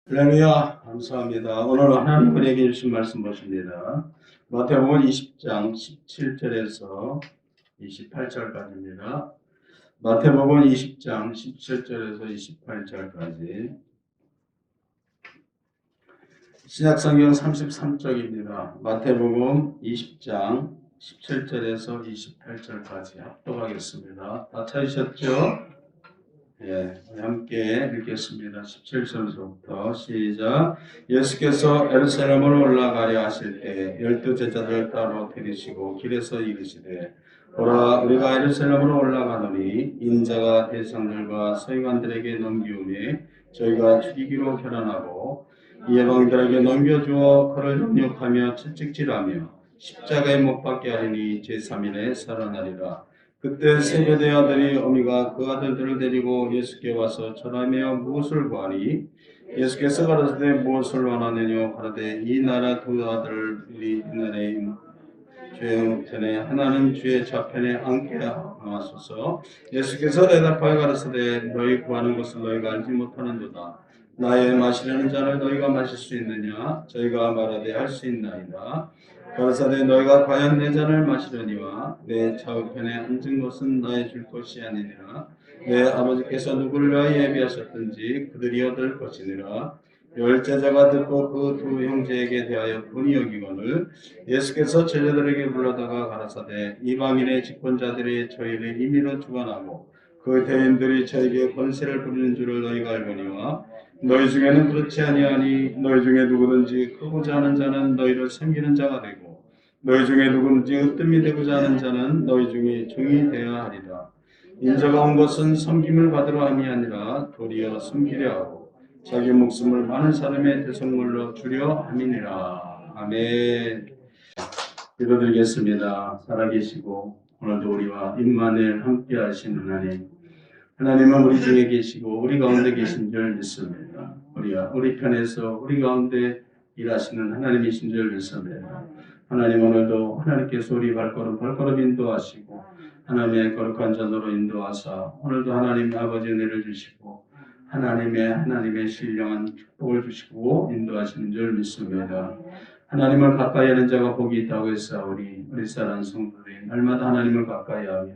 할렐루야, 감사합니다. 오늘 하나님 우리에게 주신 말씀 보십니다. 마태복음 20장 17절에서 28절까지입니다. 마태복음 20장 17절에서 28절까지 신약성경 33쪽입니다. 마태복음 20장 17절에서 28절까지 합독하겠습니다. 다 찾으셨죠? 예, 함께 읽겠습니다. 17절부터 시작. 예수께서 예루살렘으로 올라가려 하실 때 12제자들 따로 데리시고 길에서 이르시되 보라 우리가 예루살렘으로 올라가노니 인자가 대상들과 서기관들에게 넘기우매 저희가 죽이기로 결단하고 이방인들에게 넘겨주어 그를 정욕하며 채찍질하며 십자가에 못 박게 하리니 제3일에 살아나리라. 그때 세베대 아들이 어미가 그 아들들을 데리고 예수께 와서 전하며 무엇을 구하니 예수께서 가라사대 무엇을 원하느냐 가라되 이 나라 두 아들이 있느니 주의 우편에 하나는 주의 좌편에 앉게 하소서. 예수께서 대답하여 가라사대 너희 구하는 것을 너희가 알지 못하는도다. 나의 마시려는 잔을 너희가 마실 수 있느냐? 저희가 말하되 할 수 있나이다. 가라사대 너희가 과연 내 잔을 마시려니와 내 좌우편에 앉은 것은 나의 줄 것이 아니니라. 내 아버지께서 누구를 위하여 예비하셨든지 그들이 얻을 것이니라. 열 제자가 듣고 그 두 형제에게 대하여 분이 여기거늘 예수께서 제자들에게 불러다가 가라사대 이방인의 집권자들이 저희를 임의로 주관하고 그 대인들이 저에게 권세를 부리는 줄을 너희가 알거니와 너희 중에는 그렇지 아니하니 너희 중에 누구든지 크고자 하는 자는 너희를 섬기는 자가 되고 너희 중에 누구든지 으뜸이 되고자 하는 자는 너희 중에 종이 되어야 하리라. 인자가 온 것은 섬김을 받으러 함이 아니라 도리어 섬기려 하고 자기 목숨을 많은 사람의 대속물로 주려 함이니라. 아멘. 기도드리겠습니다. 살아계시고 오늘도 우리와 임마누엘 함께 하신 하나님, 하나님은 우리 중에 계시고 우리 가운데 계신 줄 믿습니다. 우리 편에서 우리 가운데 일하시는 하나님이신 줄 믿습니다. 하나님 오늘도 하나님께서 우리 발걸음 인도하시고 하나님의 거룩한 자도로 인도하사 오늘도 하나님 아버지 은혜를 주시고 하나님의 신령한 축복을 주시고 인도하시는 줄 믿습니다. 하나님을 가까이 하는 자가 복이 있다고 했사오니 우리 사랑하는 성도들이 날마다 하나님을 가까이 하며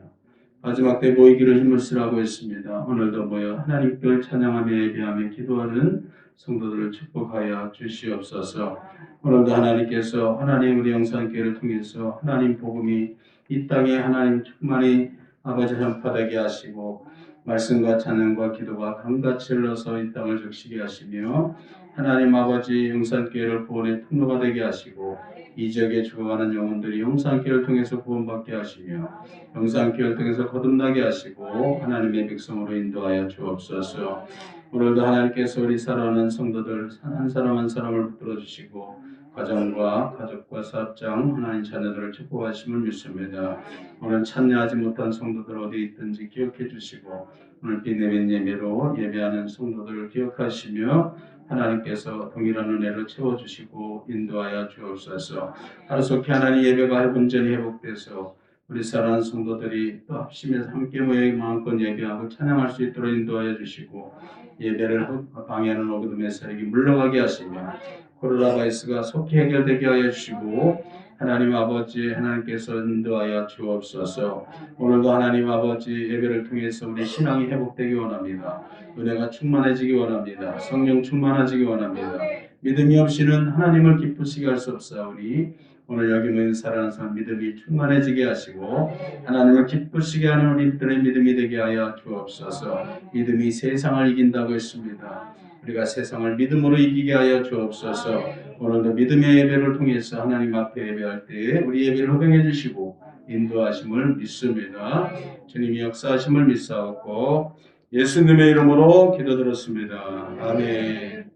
마지막 때 모이기를 힘을 쓰라고 했습니다. 오늘도 모여 하나님께 찬양하며 예배하며 기도하는 성도들을 축복하여 주시옵소서. 오늘도 하나님께서 하나님 우리 영상교회를 통해서 하나님 복음이 이 땅에 하나님 충만히 아버지 전파되게 하시고 말씀과 찬양과 기도가 강같이 흘러서 이 땅을 적시게 하시며 하나님 아버지 영산교회를 구원의 통로가 되게 하시고 이 지역에 죽어가는 영혼들이 영산교회를 통해서 구원받게 하시며 영산교회를 통해서 거듭나게 하시고 하나님의 백성으로 인도하여 주옵소서. 오늘도 하나님께서 우리 사랑하는 성도들 한 사람 한 사람을 붙들어 주시고 가정과 가족과 사업장 하나님 자녀들을 축복하심을 믿습니다. 오늘 참여하지 못한 성도들 어디 있든지 기억해 주시고 오늘 비내빈 예배로 예배하는 성도들을 기억하시며 하나님께서 동일한 은혜를 채워주시고 인도하여 주옵소서. 하루속히 하나님 예배가 온전히 회복돼서 우리 사랑하는 성도들이 또 합심해서 함께 모여 마음껏 예배하고 찬양할 수 있도록 인도하여 주시고 예배를 방해하는 어둠의 세력이 물러가게 하시며 코로나 바이러스가 속히 해결되게 하여 주시고 하나님 아버지 하나님께서 인도하여 주옵소서. 오늘도 하나님 아버지 예배를 통해서 우리 신앙이 회복되기 원합니다. 은혜가 충만해지기 원합니다. 성령 충만하시기 원합니다. 믿음이 없이는 하나님을 기쁘시게 할 수 없사오니 오늘 여기 모인 사랑하는 사람 믿음이 충만해지게 하시고 하나님을 기쁘시게 하는 우리들의 믿음이 되게 하여 주옵소서. 믿음이 세상을 이긴다고 했습니다. 우리가 세상을 믿음으로 이기게 하여 주옵소서. 오늘도 믿음의 예배를 통해서 하나님 앞에 예배할 때 우리 예배를 허용해 주시고 인도하심을 믿습니다. 주님이 역사하심을 믿사옵고 예수님의 이름으로 기도드렸습니다. 아멘.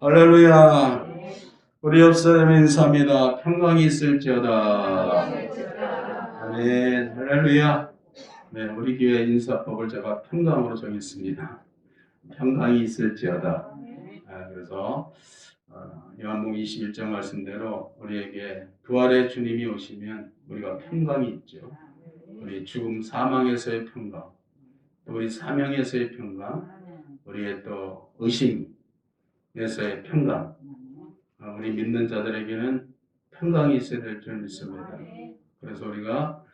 할렐루야. 우리 옆사람 인사합니다. 평강이 있을지어다. 아멘. 할렐루야. 네, 우리 교회 인사법을 제가 평강으로 정했습니다. 평강이 있을지어다. 그래서 요한복음 21장 말씀대로 우리에게 부활의 주님이 오시면 우리가 평강이 있죠. 우리 죽음 사망에서의 평강, 또 우리 사명에서의 평강, 우리의 또 의심, 예수의 평강. 우리 믿는 자들에게는 평강이 있어야 될 줄 믿습니다. 그래서 우리가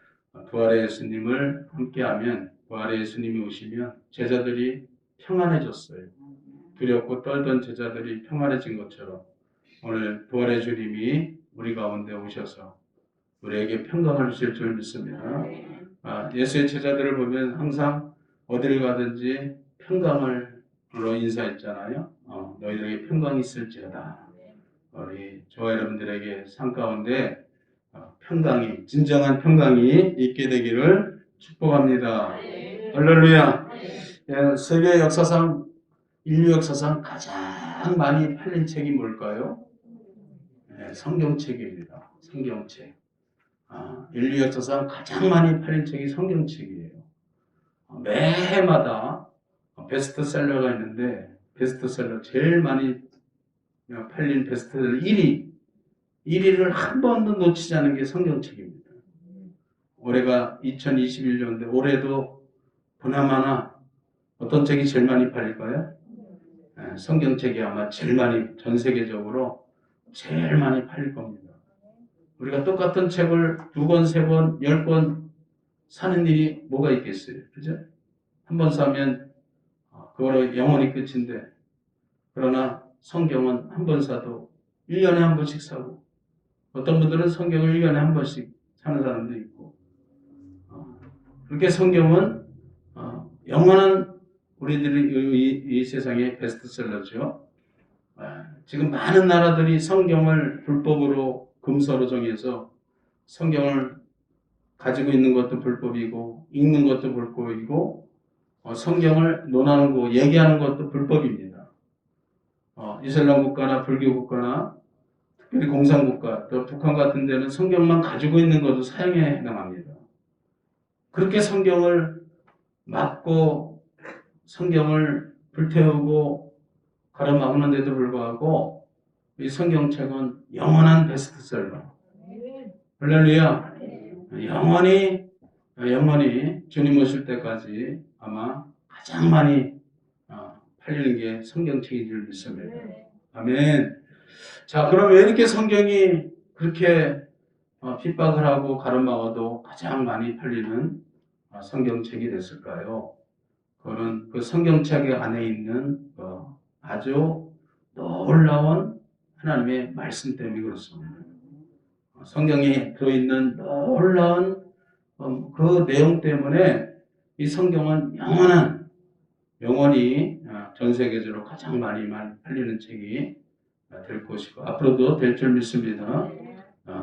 부활의 예수님을 함께하면, 부활의 예수님이 오시면 제자들이 평안해졌어요. 두렵고 떨던 제자들이 평안해진 것처럼 오늘 부활의 주님이 우리 가운데 오셔서 우리에게 평강을 주실 줄 믿습니다. 예수의 제자들을 보면 항상 어디를 가든지 평강을로 인사했잖아요. 너희들에게 평강이 있을지어다. 우리 저와 여러분들에게 삶 가운데 평강이, 진정한 평강이 있게 되기를 축복합니다. 할렐루야. 세계 역사상, 인류 역사상 가장 많이 팔린 책이 뭘까요? 성경책입니다. 성경책. 인류 역사상 가장 많이 팔린 책이 성경책이에요. 매해마다 베스트셀러가 있는데, 베스트셀러 제일 많이 팔린 베스트셀러 1위를 한 번도 놓치지 않은 게 성경책입니다. 올해가 2021년인데 올해도 보나마나 어떤 책이 제일 많이 팔릴까요? 성경책이 아마 제일 많이, 전 세계적으로 제일 많이 팔릴 겁니다. 우리가 똑같은 책을 2권, 3권, 10권 사는 일이 뭐가 있겠어요? 그죠? 한 번 사면 그거로 영원히 끝인데, 그러나 성경은 한 번 사도 1년에 한 번씩 사고, 어떤 분들은 성경을 1년에 한 번씩 사는 사람도 있고, 그렇게 성경은 영원한 우리들이 이 세상의 베스트셀러죠. 지금 많은 나라들이 성경을 불법으로 금서로 정해서 성경을 가지고 있는 것도 불법이고 읽는 것도 불법이고 성경을 논하는 거, 얘기하는 것도 불법입니다. 이슬람 국가나 불교 국가나 특별히 공산국가, 또 북한 같은 데는 성경만 가지고 있는 것도 사형에 해당합니다. 그렇게 성경을 막고 성경을 불태우고 가로막는데도 불구하고 이 성경책은 영원한 베스트셀러. 할렐루야. 영원히 주님 오실 때까지 아마 가장 많이 팔리는 게 성경책인 줄 믿습니다. 아멘. 자, 그럼 왜 이렇게 성경이 그렇게 핍박을 하고 가로막아도 가장 많이 팔리는 성경책이 됐을까요? 그거는 그 성경책 안에 있는 아주 놀라운 하나님의 말씀 때문에 그렇습니다. 성경에 들어있는 놀라운 그 내용 때문에 이 성경은 영원히 전 세계적으로 가장 많이 팔리는 책이 될 것이고 앞으로도 될 줄 믿습니다.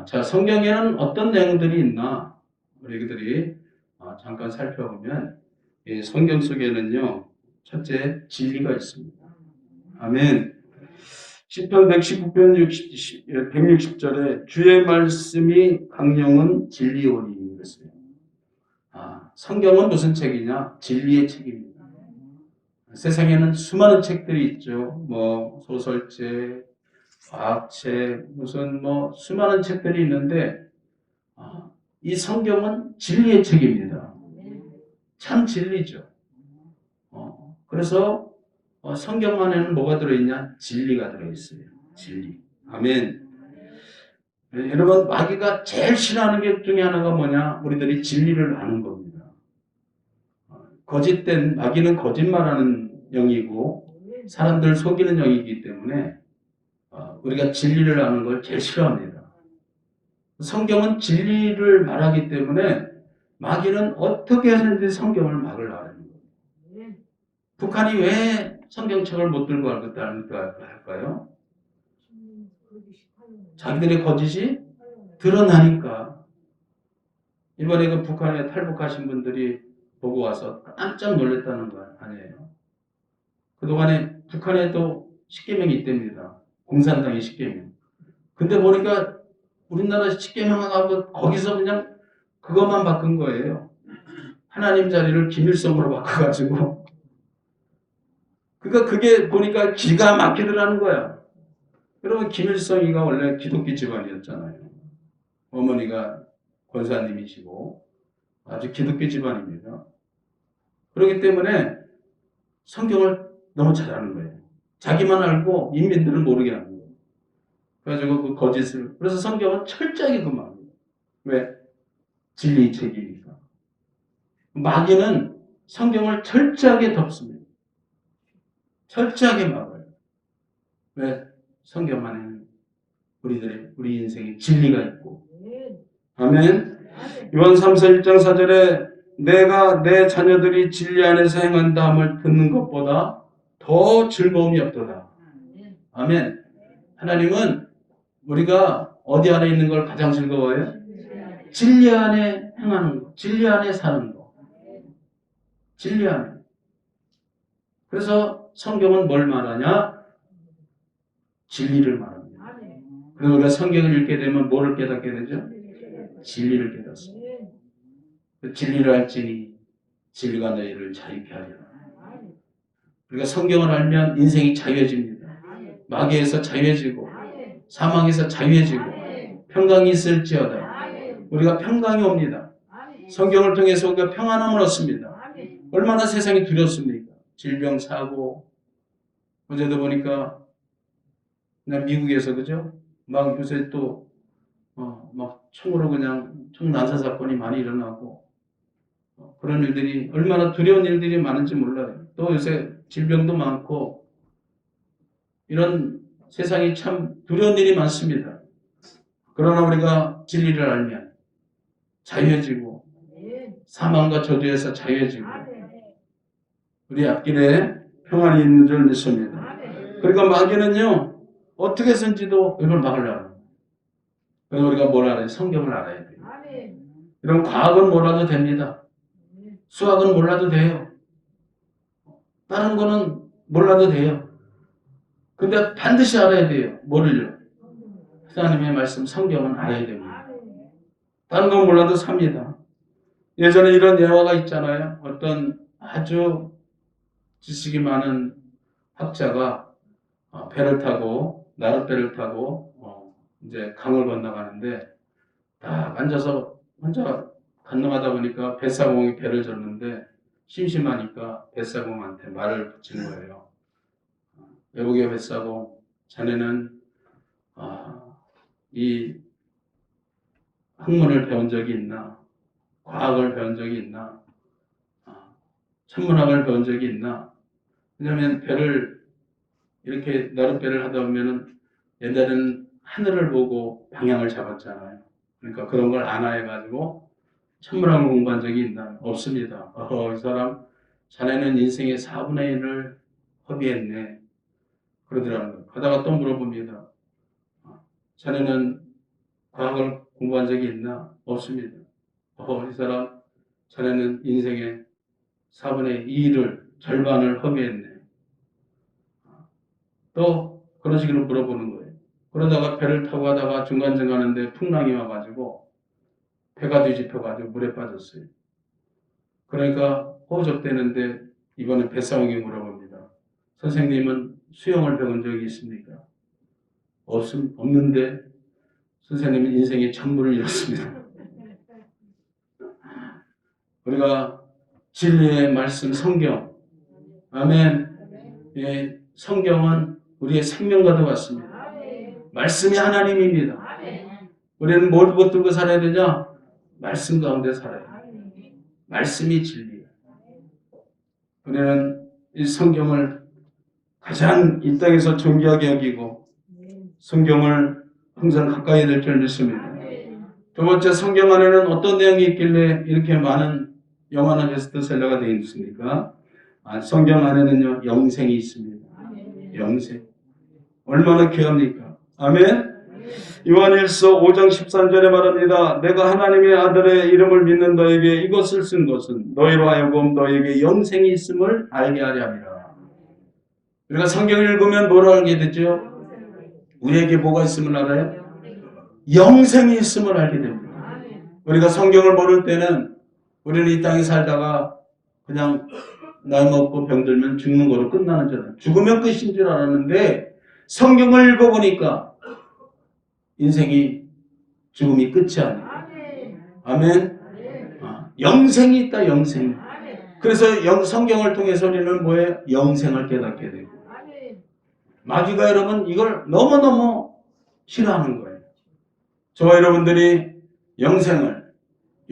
자, 성경에는 어떤 내용들이 있나 우리들이 잠깐 살펴보면 이 성경 속에는요, 첫째 진리가 있습니다. 아멘. 시편 119편 160절에 주의 말씀이 강령은 진리오니 그랬어요. 성경은 무슨 책이냐? 진리의 책입니다. 세상에는 수많은 책들이 있죠. 소설책, 과학책, 무슨 수많은 책들이 있는데 이 성경은 진리의 책입니다. 참 진리죠. 그래서 성경 안에는 뭐가 들어있냐? 진리가 들어있어요. 진리. 아멘. 여러분, 마귀가 제일 싫어하는 게 중에 하나가 뭐냐? 우리들이 진리를 아는 겁니다. 거짓된, 마귀는 거짓말하는 영이고 사람들 속이는 영이기 때문에 우리가 진리를 아는 걸 제일 싫어합니다. 성경은 진리를 말하기 때문에 마귀는 어떻게 하는지 성경을 막으려고 하는 거예요. 북한이 왜 성경책을 못 들고 할까요? 자기들의 거짓이 드러나니까. 이번에 그 북한에 탈북하신 분들이 보고 와서 깜짝 놀랐다는 거 아니에요. 그동안에 북한에도 십계명이 있답니다. 공산당의 십계명. 근데 보니까 우리나라 십계명하고 거기서 그냥 그것만 바꾼 거예요. 하나님 자리를 김일성으로 바꿔가지고. 그러니까 그게 보니까 기가 막히더라는 거야. 여러분, 김일성이가 원래 기독교 집안이었잖아요. 어머니가 권사님이시고 아주 기독교 집안입니다. 그렇기 때문에 성경을 너무 잘 아는 거예요. 자기만 알고 인민들은 모르게 하는 거예요. 그래가지고 그 거짓을. 그래서 성경은 철저하게 금합니다. 왜? 진리 책이니까. 마귀는 성경을 철저하게 덮습니다. 철저하게 막아요. 왜? 성경 안에는 우리 인생에 진리가 있고. 아멘. 요한 3서 1장 4절에 내가 내 자녀들이 진리 안에서 행한다함을 듣는 것보다 더 즐거움이 없도다. 아멘. 하나님은 우리가 어디 안에 있는 걸 가장 즐거워해요? 진리 안에 행하는 거. 진리 안에 사는 거. 진리 안에. 그래서 성경은 뭘 말하냐? 진리를 말합니다. 그래서 우리가 성경을 읽게 되면 뭐를 깨닫게 되죠? 진리를 깨닫습니다. 그 진리를 알지니 진리가 너희를 자유케 하리라. 우리가 성경을 알면 인생이 자유해집니다. 마귀에서 자유해지고 사망에서 자유해지고 평강이 있을지어다. 우리가 평강이 옵니다. 성경을 통해서 우리가 평안함을 얻습니다. 얼마나 세상이 두렵습니까? 질병, 사고. 어제도 보니까 미국에서 그죠? 막 요새 또 막 총으로 그냥 총 난사 사건이 많이 일어나고 그런 일들이 얼마나 두려운 일들이 많은지 몰라요. 또 요새 질병도 많고 이런 세상이 참 두려운 일이 많습니다. 그러나 우리가 진리를 알면 자유해지고 사망과 저주에서 자유해지고 우리 앞길에 평안이 있는 줄 믿습니다. 그러니까 마귀는요 어떻게 해서든지도 이걸 막으려고 합니다. 그래서 우리가 뭘 알아요? 성경을 알아야 돼요. 이런 과학은 몰라도 됩니다. 수학은 몰라도 돼요. 다른 거는 몰라도 돼요. 근데 반드시 알아야 돼요. 뭐를요? 하나님의 말씀 성경은 알아야 됩니다. 다른 건 몰라도 삽니다. 예전에 이런 예화가 있잖아요. 어떤 아주 지식이 많은 학자가 배를 타고 나룻배를 타고 이제 강을 건너가는데 딱 앉아서 혼자 건너가다 보니까 뱃사공이 배를 졌는데 심심하니까 뱃사공한테 말을 붙인 거예요. 여보게 뱃사공, 자네는 이 학문을 배운 적이 있나? 과학을 배운 적이 있나? 천문학을 배운 적이 있나? 왜냐하면 배를 이렇게 나룻배를 하다 보면은 옛날에는 하늘을 보고 방향을 잡았잖아요. 그러니까 그런 걸 안화해가지고 천문학을 공부한 적이 있나? 없습니다. 이 사람 자네는 인생의 4분의 1을 허비했네. 그러더라고요. 가다가 또 물어봅니다. 자네는 과학을 공부한 적이 있나? 없습니다. 이 사람 자네는 인생의 4분의 2를 절반을 허비했네. 또 그런 식으로 물어보는 거예요. 그러다가 배를 타고 가다가 중간쯤 가는데 풍랑이 와가지고 배가 뒤집혀가지고 물에 빠졌어요. 그러니까 호흡적대는데 이번에 뱃사공이 물어봅니다. 선생님은 수영을 배운 적이 있습니까? 없는데 선생님은 인생의 천물을 잃었습니다. 우리가 진리의 말씀 성경, 아멘. 예, 성경은 우리의 생명과도 같습니다. 말씀이 하나님입니다. 우리는 뭘 붙들고 살아야 되냐? 말씀 가운데 살아야 돼요. 말씀이 진리예요. 우리는 이 성경을 가장 이 땅에서 존귀하게 여기고 성경을 항상 가까이 될 줄 믿습니다. 두 번째, 성경 안에는 어떤 내용이 있길래 이렇게 많은 영화나 베스트셀러가 되어 있습니까? 성경 안에는요 영생이 있습니다. 영생 얼마나 귀합니까? 아멘. 요한일서 5장 13절에 말합니다. 내가 하나님의 아들의 이름을 믿는 너에게 이것을 쓴 것은 너희로 하여금 너에게 영생이 있음을 알게 하려 함이라. 우리가 성경을 읽으면 뭘 알게 되죠? 우리에게 뭐가 있음을 알아요? 영생이 있음을 알게 됩니다. 우리가 성경을 모를 때는 우리는 이 땅에 살다가 그냥 나이 먹고 병들면 죽는 거로 끝나는 줄 알아요. 죽으면 끝인 줄 알았는데 성경을 읽어보니까 인생이 죽음이 끝이 아니에요. 아멘. 영생이 있다. 영생. 그래서 성경을 통해서 우리는 뭐예요? 영생을 깨닫게 되고 마귀가 여러분 이걸 너무너무 싫어하는 거예요. 저와 여러분들이 영생을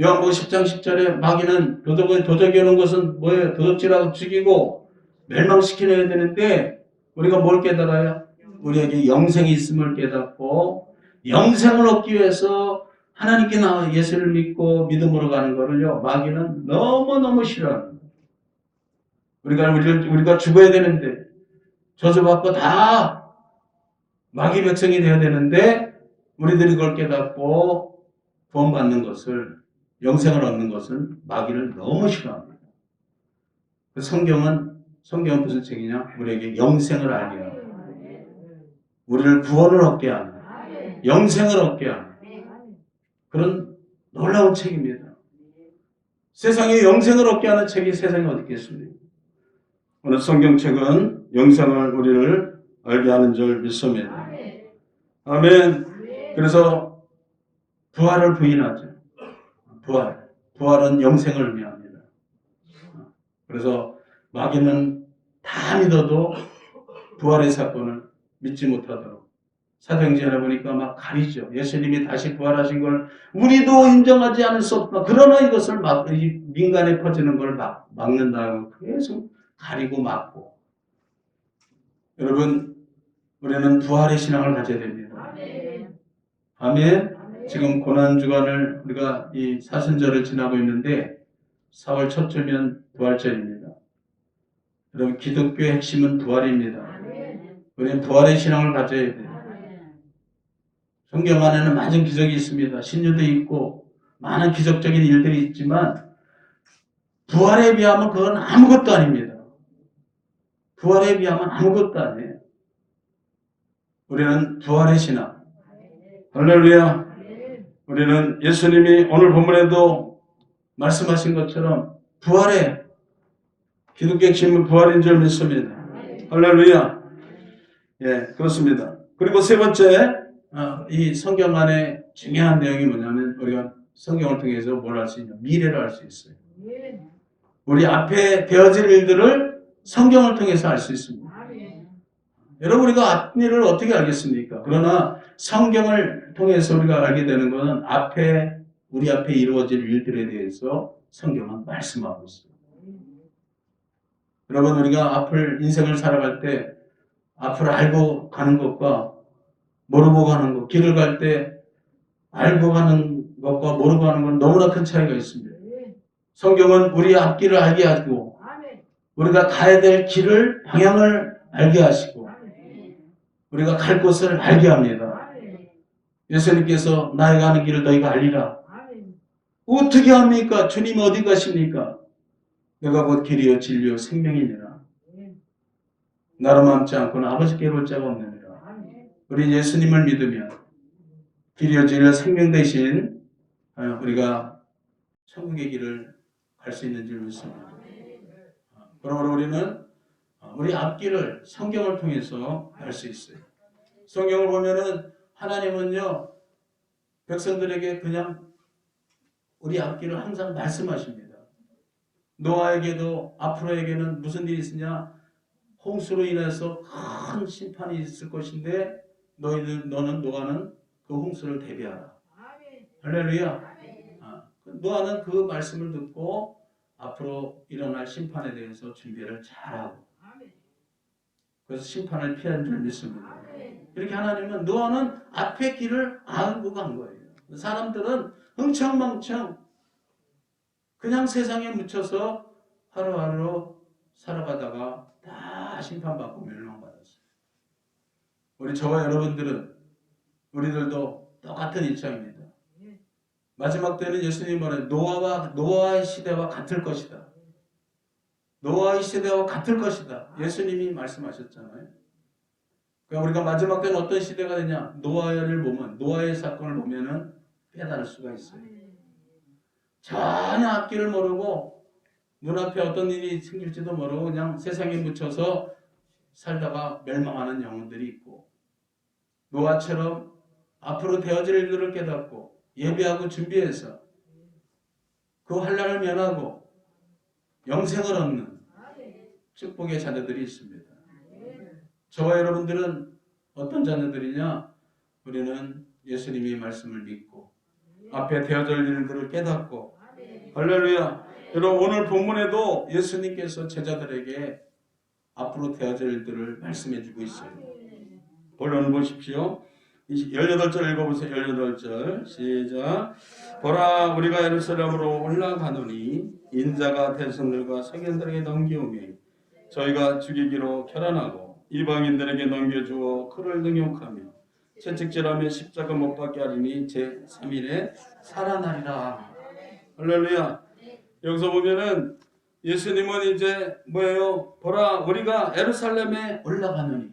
요한복음 10장 10절에 마귀는 도적이 오는 것은 뭐예요? 도둑질하고 죽이고 멸망시켜야 되는데 우리가 뭘 깨달아요? 우리에게 영생이 있음을 깨닫고 영생을 얻기 위해서 하나님께 나와 예수를 믿고 믿음으로 가는 거를요. 마귀는 너무너무 싫어합니다. 우리가 죽어야 되는데 저주받고 다 마귀 백성이 되어야 되는데 우리들이 그걸 깨닫고 구원받는 것을 영생을 얻는 것을 마귀를 너무 싫어합니다. 성경은 무슨 책이냐? 우리에게 영생을 알게 하고 우리를 구원을 얻게 하는 영생을 얻게 하는 그런 놀라운 책입니다. 세상에 영생을 얻게 하는 책이 세상에 어디 있겠습니까? 오늘 성경책은 영생을 우리를 알게 하는 줄 믿습니다. 아멘. 그래서 부활을 부인하죠. 부활은 영생을 의미합니다. 그래서 마귀는 다 믿어도 부활의 사건을 믿지 못하도록 사도행전에 보니까 막 가리죠. 예수님이 다시 부활하신 걸 우리도 인정하지 않을 수 없다. 그러나 이것을 민간에 퍼지는 걸 막는다고 계속 가리고 막고. 여러분, 우리는 부활의 신앙을 가져야 됩니다. 아멘. 지금 고난주간을 우리가 이 사순절을 지나고 있는데 4월 첫 주면 부활절입니다. 여러분, 기독교의 핵심은 부활입니다. 우리는 부활의 신앙을 가져야 돼요. 성경 안에는 많은 기적이 있습니다. 신유도 있고 많은 기적적인 일들이 있지만 부활에 비하면 그건 아무것도 아닙니다. 부활에 비하면 아무것도 아니에요. 우리는 부활의 신앙. 할렐루야. 우리는 예수님이 오늘 본문에도 말씀하신 것처럼 부활의 기독교의 핵심은 부활인 줄 믿습니다. 할렐루야. 예, 그렇습니다. 그리고 세 번째, 이 성경 안에 중요한 내용이 뭐냐면 우리가 성경을 통해서 뭘 할 수 있냐? 미래를 알 수 있어요. 우리 앞에 되어질 일들을 성경을 통해서 알 수 있습니다. 여러분 우리가 앞일을 어떻게 알겠습니까? 그러나 성경을 통해서 우리가 알게 되는 것은 우리 앞에 이루어질 일들에 대해서 성경은 말씀하고 있어요. 여러분 우리가 인생을 살아갈 때 앞을 알고 가는 것과 모르고 가는 것, 길을 갈 때 알고 가는 것과 모르고 가는 건 너무나 큰 차이가 있습니다. 성경은 우리 앞길을 알게 하고 우리가 가야 될 방향을 알게 하시고 우리가 갈 곳을 알게 합니다. 예수님께서 나의 가는 길을 너희가 알리라. 어떻게 합니까? 주님 어디 가십니까? 내가 곧 길이요 진리요 생명이니라. 나로 맘지 않고는 아버지께 볼 자가 없느니라. 우리 예수님을 믿으면 길이요 진리요 생명 대신 우리가 천국의 길을 갈 수 있는 줄 믿습니다. 그러므로 우리는 우리 앞길을 성경을 통해서 알 수 있어요. 성경을 보면은 하나님은요 백성들에게 그냥 우리 앞길을 항상 말씀하십니다. 노아에게도 앞으로에게는 무슨 일이 있으냐? 홍수로 인해서 큰 심판이 있을 것인데 노아는 그 홍수를 대비하라. 할렐루야. 노아는 그 말씀을 듣고 앞으로 일어날 심판에 대해서 준비를 잘하고 그래서 심판을 피한 줄 믿습니다. 이렇게 하나님은 노아는 앞의 길을 알고 간 거예요. 사람들은 흥청망청 그냥 세상에 묻혀서 하루하루 살아가다가 다 심판받고 멸망받았어요. 저와 여러분들은 우리들도 똑같은 입장입니다. 마지막 때는 예수님이 말해요. 노아의 시대와 같을 것이다. 노아의 시대와 같을 것이다. 예수님이 말씀하셨잖아요. 그러니까 우리가 마지막 때는 어떤 시대가 되냐? 노아의 사건을 보면은 깨달을 수가 있어요. 전혀 앞길을 모르고 눈앞에 어떤 일이 생길지도 모르고 그냥 세상에 묻혀서 살다가 멸망하는 영혼들이 있고 노아처럼 앞으로 되어질 일들을 깨닫고 예비하고 준비해서 그 환난을 면하고 영생을 얻는 축복의 자녀들이 있습니다. 저와 여러분들은 어떤 자녀들이냐? 우리는 예수님의 말씀을 믿고 앞에 되어질 일들을 깨닫고 할렐루야. 여러분 오늘 본문에도 예수님께서 제자들에게 앞으로 되어질 일들을 말씀해 주고 있어요. 본론을 보십시오. 18절 읽어보세요. 18절 시작. 보라 우리가 예루살렘으로 올라가노니 인자가 대선들과 서기관들에게 넘기오며 저희가 죽이기로 결단하고 이방인들에게 넘겨주어 그를 능욕하며 채찍질하며 십자가 못 박게 하리니 제3일에 살아나리라. 할렐루야. 여기서 보면은 예수님은 이제 뭐예요? 보라 우리가 예루살렘에 올라가노니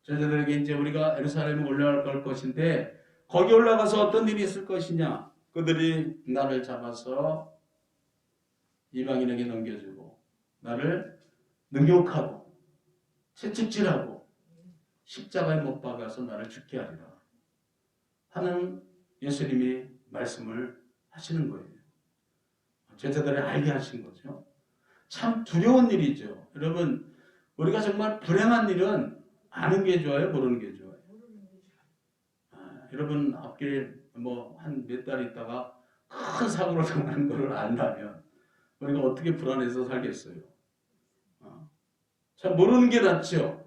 제자들에게 이제 우리가 예루살렘에 올라갈 것인데 거기 올라가서 어떤 일이 있을 것이냐? 그들이 나를 잡아서 이방인에게 넘겨주고 나를 능욕하고 채찍질하고 십자가에 못 박아서 나를 죽게 하리라 하는 예수님이 말씀을 하시는 거예요. 제자들이 알게 하신 거죠. 참 두려운 일이죠. 여러분 우리가 정말 불행한 일은 아는 게 좋아요? 모르는 게 좋아요? 여러분 앞길에 뭐 한 몇 달 있다가 큰 사고를 당하는 것을 안다면 우리가 어떻게 불안해서 살겠어요? 참 모르는 게 낫죠.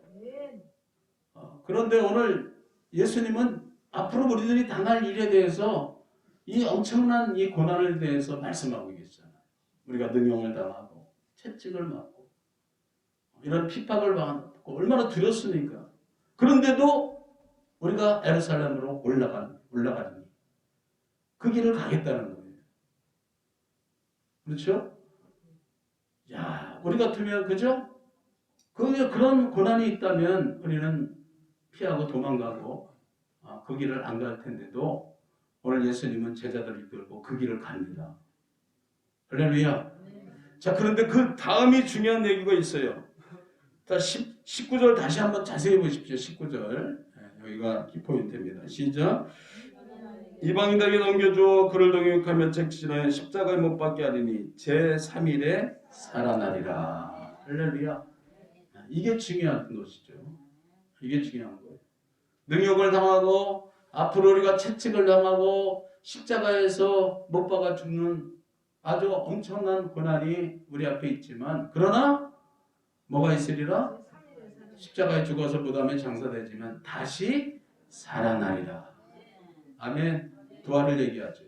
그런데 오늘 예수님은 앞으로 우리들이 당할 일에 대해서 이 엄청난 이 고난에 대해서 말씀하고 계시잖아요. 우리가 능욕을 당하고 채찍을 맞고 이런 핍박을 받고 얼마나 두렵습니까? 그런데도 우리가 예루살렘으로 올라가니 그 길을 가겠다는 거예요. 그렇죠? 야, 우리 같으면 그죠? 그런 고난이 있다면 우리는 피하고 도망가고 그 길을 안 갈 텐데도 오늘 예수님은 제자들을 이끌고 그 길을 갑니다. 할렐루야. 자, 그런데 그 다음이 중요한 얘기가 있어요. 자, 19절 다시 한번 자세히 보십시오. 19절. 여기가 키포인트입니다. 시작. 이방인들에게 넘겨줘 그를 능욕하며 채찍질하여 십자가에 못 박게 하리니 제3일에 살아나리라. 할렐루야. 이게 중요한 것이죠. 이게 중요한 거예요. 능욕을 당하고 앞으로 우리가 채찍을 당하고 십자가에서 못 박아 죽는 아주 엄청난 고난이 우리 앞에 있지만 그러나 뭐가 있으리라? 십자가에 죽어서 무덤에 장사되지만 다시 살아나리라. 아멘. 부활을 얘기하죠.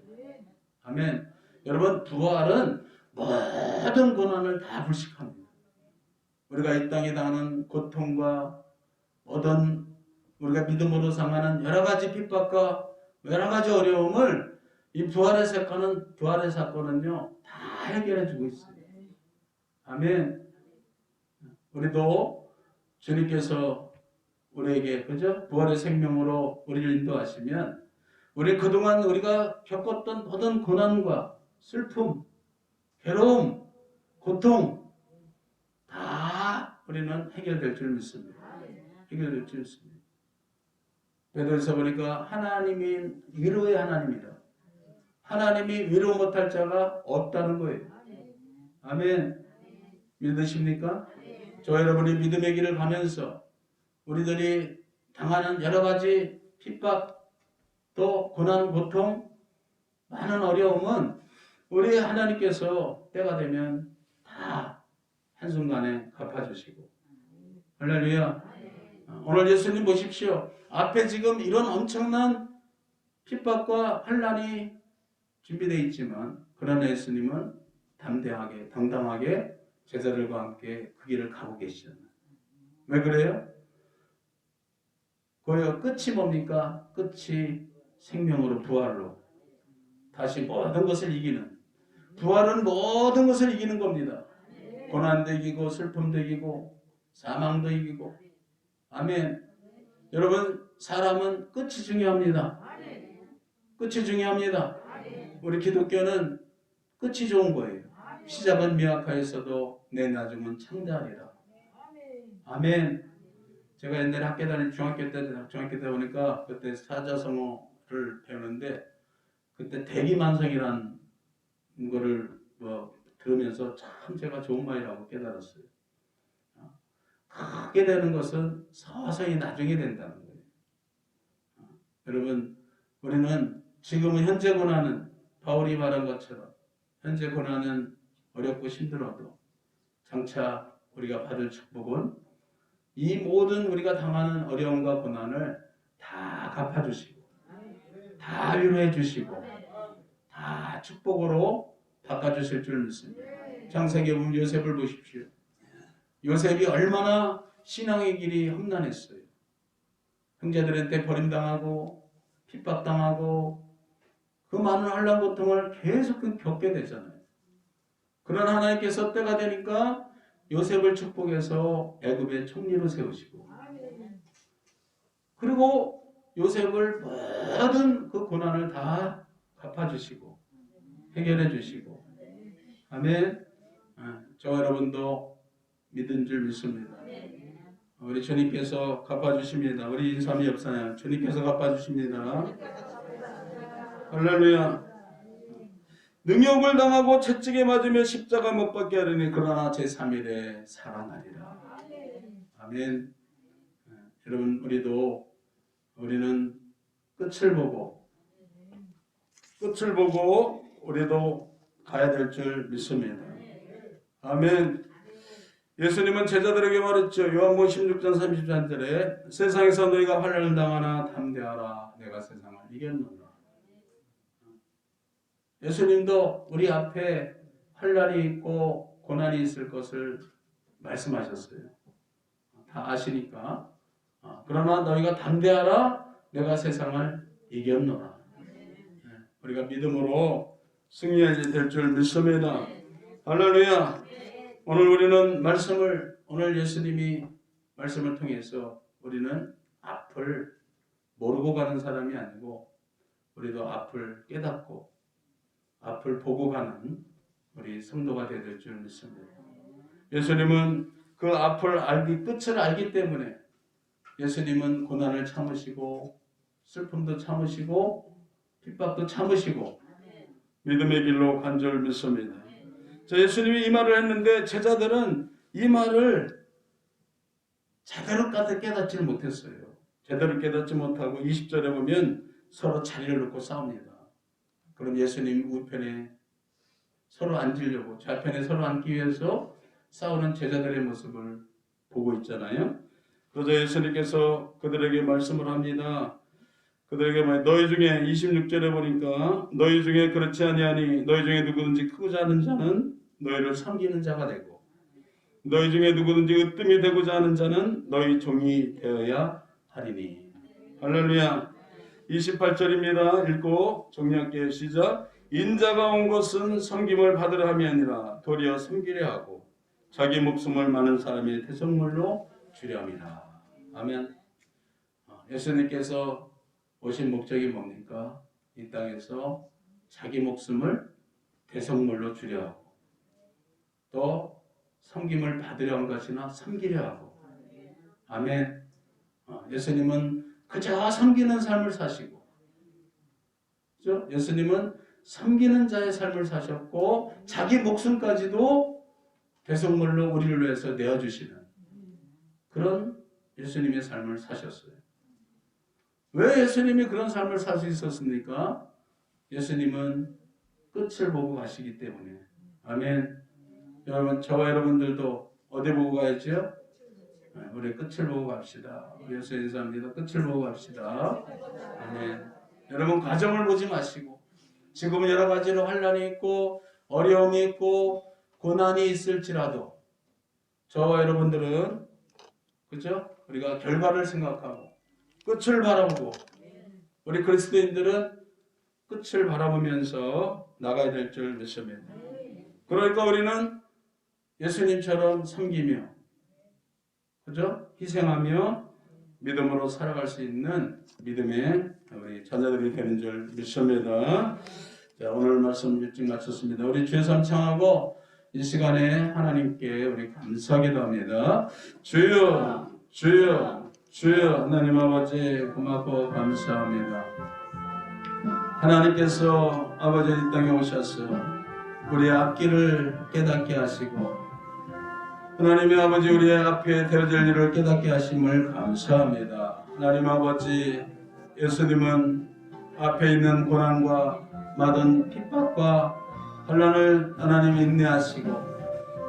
아멘. 여러분 부활은 모든 고난을 다 불식합니다. 우리가 이 땅에 당하는 고통과 모든 우리가 믿음으로 상하는 여러 가지 핍박과 여러 가지 어려움을 이 부활의 사건은요 다 해결해 주고 있어요. 아멘. 우리도 주님께서 우리에게 그죠? 부활의 생명으로 우리를 인도하시면 우리 그동안 우리가 겪었던 모든 고난과 슬픔, 괴로움, 고통 다 우리는 해결될 줄 믿습니다. 해결될 줄 믿습니다. 베드로서 보니까 하나님이 위로의 하나님이다. 하나님이 위로 못할 자가 없다는 거예요. 아멘. 믿으십니까? 저 여러분이 믿음의 길을 가면서 우리들이 당하는 여러 가지 핍박 또 고난, 고통, 많은 어려움은 우리 하나님께서 때가 되면 다 한순간에 갚아주시고 할렐루야. 오늘 예수님 보십시오. 앞에 지금 이런 엄청난 핍박과 환난이 준비되어 있지만 그러나 예수님은 담대하게 당당하게 제자들과 함께 그 길을 가고 계시잖아요. 왜 그래요? 그 끝이 뭡니까? 끝이 생명으로 부활로 다시 모든 것을 이기는 부활은 모든 것을 이기는 겁니다. 고난도 이기고 슬픔도 이기고 사망도 이기고 아멘. 여러분 사람은 끝이 중요합니다. 끝이 중요합니다. 우리 기독교는 끝이 좋은 거예요. 시작은 미약하였어도 내 나중은 창대하리라. 아멘. 제가 옛날에 학교 다닐 중학교 때 보니까 그때 사자성어를 배우는데 그때 대기만성이라는 거를 들으면서 참 제가 좋은 말이라고 깨달았어요. 크게 겪게 되는 것은 서서히 나중에 된다는 거예요. 여러분, 우리는 지금은 현재 고난은 바울이 말한 것처럼 현재 고난은 어렵고 힘들어도 장차 우리가 받을 축복은 이 모든 우리가 당하는 어려움과 고난을 다 갚아주시고 다 위로해 주시고 다 축복으로 바꿔주실 줄 믿습니다. 창세기에 보면 요셉을 보십시오. 요셉이 얼마나 신앙의 길이 험난했어요. 형제들한테 버림당하고 핍박당하고 그 많은 환난 고통을 계속 겪게 되잖아요. 그러나 하나님께서 때가 되니까 요셉을 축복해서 애굽의 총리로 세우시고 그리고 요셉을 모든 그 고난을 다 갚아주시고 해결해 주시고 아멘. 저와 여러분도 믿은 줄 믿습니다. 우리 주님께서 갚아주십니다. 우리 인삼이 옆사님 주님께서 갚아주십니다. 할렐루야. 능욕을 당하고 채찍에 맞으며 십자가 못 박게 하려니 그러나 제3일에 살아나리라. 아멘. 여러분 우리는 끝을 보고 우리도 가야 될 줄 믿습니다. 아멘. 예수님은 제자들에게 말했죠. 요한복음 16장 33절에 세상에서 너희가 환난을 당하나 담대하라 내가 세상을 이겼노라. 예수님도 우리 앞에 환난이 있고 고난이 있을 것을 말씀하셨어요. 다 아시니까. 그러나 너희가 담대하라 내가 세상을 이겼노라. 우리가 믿음으로 승리해야 될 줄 믿습니다. 할렐루야. 오늘 예수님이 말씀을 통해서 우리는 앞을 모르고 가는 사람이 아니고 우리도 앞을 깨닫고 앞을 보고 가는 우리 성도가 되야 될 줄 믿습니다. 예수님은 그 끝을 알기 때문에 예수님은 고난을 참으시고 슬픔도 참으시고 핍박도 참으시고 믿음의 길로 간 줄 믿습니다. 예수님이 이 말을 했는데 제자들은 이 말을 제대로 깨닫지 못했어요. 제대로 깨닫지 못하고 20절에 보면 서로 자리를 놓고 싸웁니다. 그럼 예수님 우편에 서로 앉으려고 좌편에 서로 앉기 위해서 싸우는 제자들의 모습을 보고 있잖아요. 그러자 예수님께서 그들에게 말씀을 합니다. 그들에게 너희 중에 26절에 보니까 너희 중에 그렇지 아니하니 너희 중에 누구든지 크고자 하는 자는 너희를 섬기는 자가 되고 너희 중에 누구든지 으뜸이 되고자 하는 자는 너희 종이 되어야 하리니. 할렐루야. 28절입니다. 읽고 정리할게요. 시작. 인자가 온 것은 섬김을 받으려 함이 아니라 도리어 섬기려 하고 자기 목숨을 많은 사람의 대속물로 주려 함이라. 아멘. 예수님께서 오신 목적이 뭡니까? 이 땅에서 자기 목숨을 대속물로 주려 하고 또 섬김을 받으려 한 것이나 섬기려 하고. 아멘. 예수님은 그저 섬기는 삶을 사시고, 그렇죠? 예수님은 섬기는 자의 삶을 사셨고 자기 목숨까지도 대속물로 우리를 위해서 내어주시는 그런 예수님의 삶을 사셨어요. 왜 예수님이 그런 삶을 살 수 있었습니까? 예수님은 끝을 보고 가시기 때문에. 아멘. 여러분, 저와 여러분들도 어디 보고 가야죠? 우리 끝을 보고 갑시다. 예수 인사합니다. 끝을 보고 갑시다. 아멘. 여러분, 가정을 보지 마시고 지금은 여러 가지로 환난이 있고 어려움이 있고 고난이 있을지라도 저와 여러분들은 그죠? 우리가 결과를 생각하고 끝을 바라보고 우리 그리스도인들은 끝을 바라보면서 나가야 될 줄 믿습니다. 그러니까 우리는 예수님처럼 섬기며 그죠? 희생하며 믿음으로 살아갈 수 있는 믿음의 우리 자녀들이 되는 줄 믿습니다. 자, 오늘 말씀 일찍 마쳤습니다. 우리 주의 삶 청하고 이 시간에 하나님께 우리 감사하기도 합니다. 주여, 주여, 주여. 하나님 아버지 고맙고 감사합니다. 하나님께서 아버지 이 땅에 오셔서 우리 앞길을 깨닫게 하시고 하나님의 아버지, 우리의 앞에 되어질 일을 깨닫게 하심을 감사합니다. 하나님 아버지, 예수님은 앞에 있는 고난과 많은 핍박과 환난을 하나님 인내하시고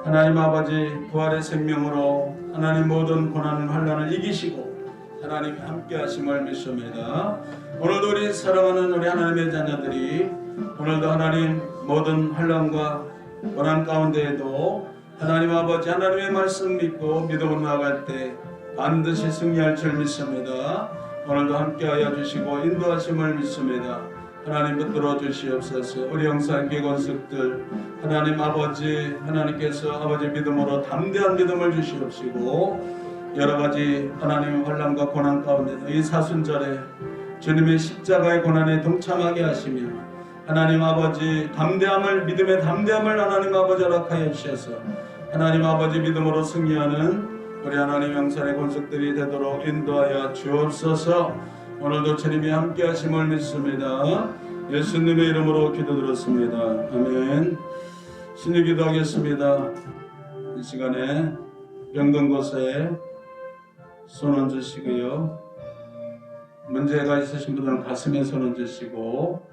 하나님 아버지 부활의 생명으로 하나님 모든 고난 환난을 이기시고 하나님 함께 하심을 믿습니다. 오늘도 우리 사랑하는 우리 하나님의 자녀들이 오늘도 하나님 모든 환난과 고난 가운데에도 하나님 아버지 하나님의 말씀 믿고 믿음으로 나아갈 때 반드시 승리할 줄 믿습니다. 오늘도 함께하여 주시고 인도하심을 믿습니다. 하나님 붙들어 주시옵소서. 우리 영산교회 건축들 하나님 아버지, 하나님께서 아버지 믿음으로 담대한 믿음을 주시옵시고 여러가지 하나님의 환난과 고난 가운데서 이 사순절에 주님의 십자가의 고난에 동참하게 하시며 하나님 아버지 담대함을, 믿음의 담대함을 하나님 아버지 허락하여 주셔서 하나님 아버지 믿음으로 승리하는 우리 하나님 영산의 권속들이 되도록 인도하여 주옵소서. 오늘도 주님이 함께 하심을 믿습니다. 예수님의 이름으로 기도드렸습니다. 아멘. 신이 기도하겠습니다. 이 시간에 병든 곳에 손 얹으시고요. 문제가 있으신 분들은 가슴에 손 얹으시고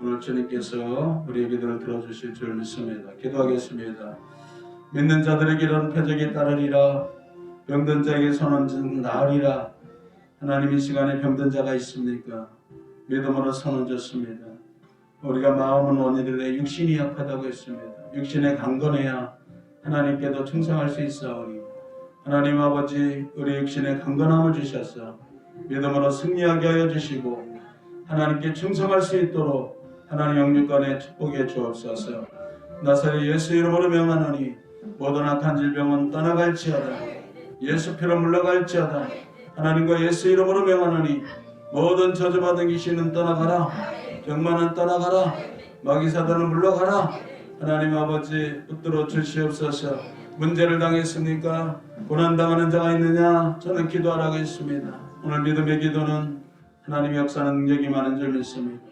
오늘 주님께서 우리의 기도를 들어주실 줄 믿습니다. 기도하겠습니다. 믿는 자들에게 이런 표적이 따르리라. 병든 자에게 손 얹은 나으리라. 하나님 이 시간에 병든 자가 있습니까? 믿음으로 손 얹었습니다. 우리가 마음은 원이르되 육신이 약하다고 했습니다. 육신에 강건해야 하나님께도 충성할 수 있사오니 하나님 아버지 우리 육신에 강건함을 주셔서 믿음으로 승리하게 하여 주시고 하나님께 충성할 수 있도록 하나님 영육간에 축복해 주옵소서. 나사렛 예수 이름으로 명하노니 모든 악한 질병은 떠나갈지어다. 예수 피로 물러갈지어다. 하나님과 예수 이름으로 명하노니 모든 저주받은 귀신은 떠나가라. 병만은 떠나가라. 마귀사단은 물러가라. 하나님 아버지 붙들어 주시옵소서. 문제를 당했습니까? 고난당하는 자가 있느냐? 저는 기도하라고 했습니다. 오늘 믿음의 기도는 하나님의 역사는 능력이 많은 줄 믿습니다.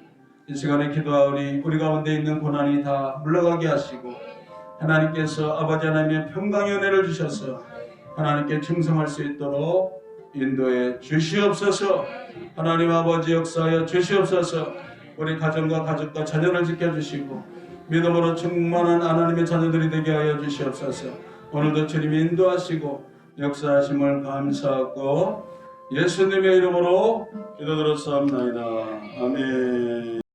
이 시간에 기도하오니 우리 가운데 있는 고난이 다 물러가게 하시고 하나님께서 아버지 하나님의 평강의 은혜를 주셔서 하나님께 충성할 수 있도록 인도해 주시옵소서. 하나님 아버지 역사하여 주시옵소서. 우리 가정과 가족과 자녀를 지켜주시고 믿음으로 충만한 하나님의 자녀들이 되게 하여 주시옵소서. 오늘도 주님이 인도하시고 역사하심을 감사하고 예수님의 이름으로 기도드렸사옵나이다. 아멘.